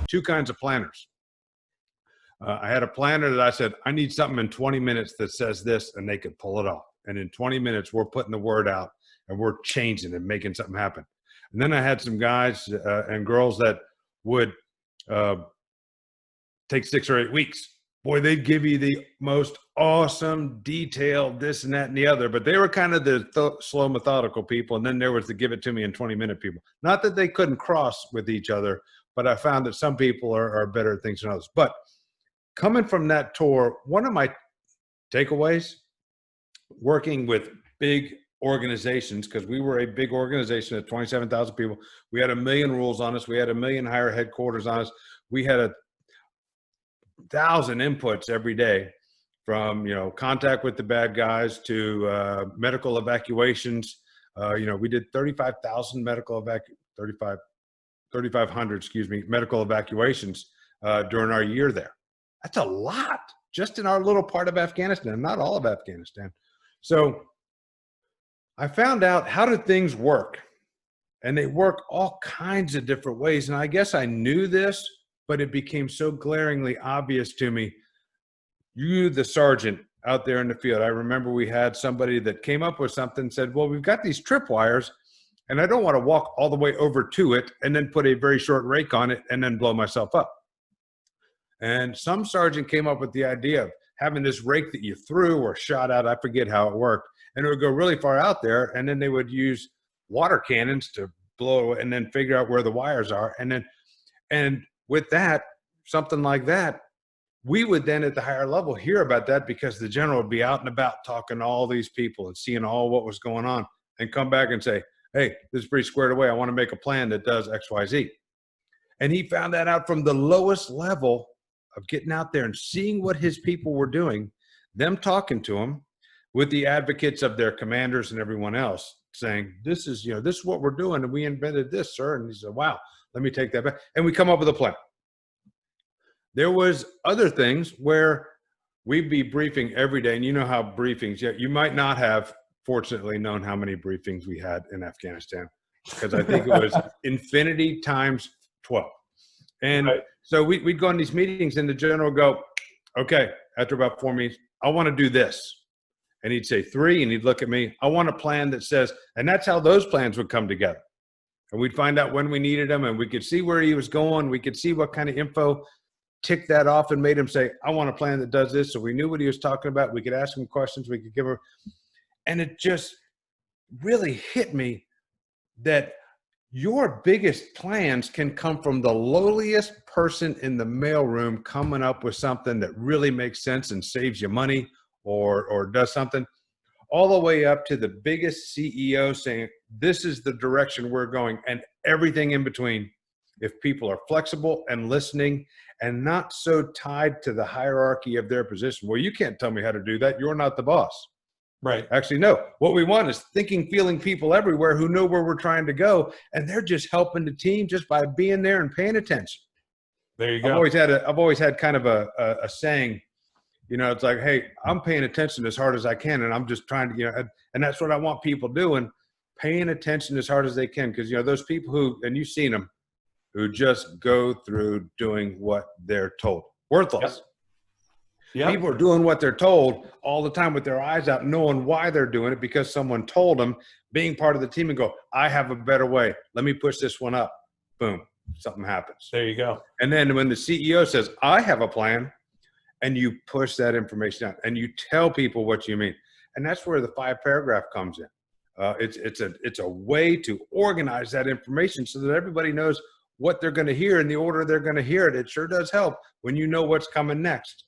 two kinds of planners. I had a planner that I said, I need something in 20 minutes that says this, and they could pull it off. And in 20 minutes, we're putting the word out and we're changing and making something happen. And then I had some guys and girls that would take 6 or 8 weeks. Boy, they'd give you the most awesome, detailed this and that and the other, but they were kind of the slow, methodical people. And then there was the give it to me in 20-minute people. Not that they couldn't cross with each other, but I found that some people are better at things than others. But coming from that tour, one of my takeaways, working with big organizations, because we were a big organization at 27,000 people. We had 1 million rules on us. We had 1 million higher headquarters on us. We had 1,000 inputs every day, from, contact with the bad guys to medical evacuations. We did 3,500 medical evacuations during our year there. That's a lot just in our little part of Afghanistan, not all of Afghanistan. So I found out, how do things work? And they work all kinds of different ways. And I guess I knew this, but it became so glaringly obvious to me. You, the sergeant out there in the field, I remember we had somebody that came up with something and said, well, we've got these tripwires, and I don't want to walk all the way over to it and then put a very short rake on it and then blow myself up. And some sergeant came up with the idea of having this rake that you threw or shot out. I forget how it worked. And it would go really far out there. And then they would use water cannons to blow and then figure out where the wires are. And with that, something like that, we would then at the higher level hear about that, because the general would be out and about talking to all these people and seeing all what was going on, and come back and say, hey, this is pretty squared away. I want to make a plan that does X, Y, Z. And he found that out from the lowest level of getting out there and seeing what his people were doing, them talking to him with the advocates of their commanders and everyone else saying, this is what we're doing. And we invented this, sir. And he said, wow, let me take that back. And we come up with a plan. There was other things where we'd be briefing every day. And you know how briefings, you might not have fortunately known how many briefings we had in Afghanistan, because I think it was infinity times 12. And right. So we'd go on these meetings, and the general would go, okay, after about 4 meetings, I want to do this. And he'd say 3, and he'd look at me, I want a plan that says, and that's how those plans would come together. And we'd find out when we needed them, and we could see where he was going. We could see what kind of info ticked that off and made him say, I want a plan that does this. So we knew what he was talking about. We could ask him questions. We could give him, and it just really hit me that your biggest plans can come from the lowliest person in the mailroom coming up with something that really makes sense and saves you money or does something, all the way up to the biggest CEO saying, this is the direction we're going, and everything in between. If people are flexible and listening and not so tied to the hierarchy of their position, well, you can't tell me how to do that. You're not the boss. Right. Actually, no. What we want is thinking, feeling people everywhere who know where we're trying to go, and they're just helping the team just by being there and paying attention. There you go. I've always had kind of a saying, it's like, hey, I'm paying attention as hard as I can, and I'm just trying to, and that's what I want people doing, paying attention as hard as they can, because those people who, and you've seen them, who just go through doing what they're told, worthless. Yep. Yep. People are doing what they're told all the time with their eyes out, knowing why they're doing it, because someone told them, being part of the team, and go, I have a better way. Let me push this one up. Boom, something happens. There you go. And then when the CEO says, I have a plan, and you push that information out and you tell people what you mean. And that's where the 5-paragraph comes in. It's a way to organize that information so that everybody knows what they're going to hear in the order they're going to hear it. It sure does help when you know what's coming next.